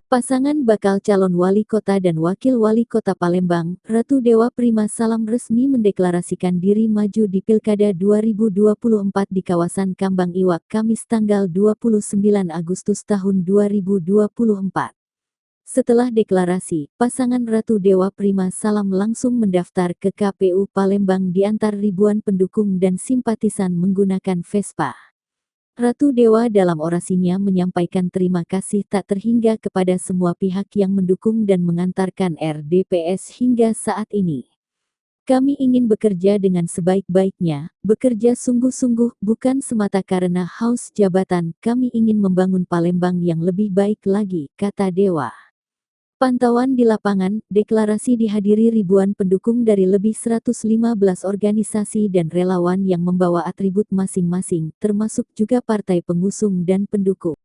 Pasangan bakal calon wali kota dan wakil wali kota Palembang, Ratu Dewa Prima Salam resmi mendeklarasikan diri maju di Pilkada 2024 di kawasan Kambang Iwak Kamis tanggal 29 Agustus tahun 2024. Setelah deklarasi, pasangan Ratu Dewa Prima Salam langsung mendaftar ke KPU Palembang di antar ribuan pendukung dan simpatisan menggunakan Vespa. Ratu Dewa dalam orasinya menyampaikan terima kasih tak terhingga kepada semua pihak yang mendukung dan mengantarkan RDPS hingga saat ini. Kami ingin bekerja dengan sebaik-baiknya, bekerja sungguh-sungguh bukan semata karena haus jabatan, kami ingin membangun Palembang yang lebih baik lagi, kata Dewa. Pantauan di lapangan, deklarasi dihadiri ribuan pendukung dari lebih 115 organisasi dan relawan yang membawa atribut masing-masing, termasuk juga partai pengusung dan pendukung.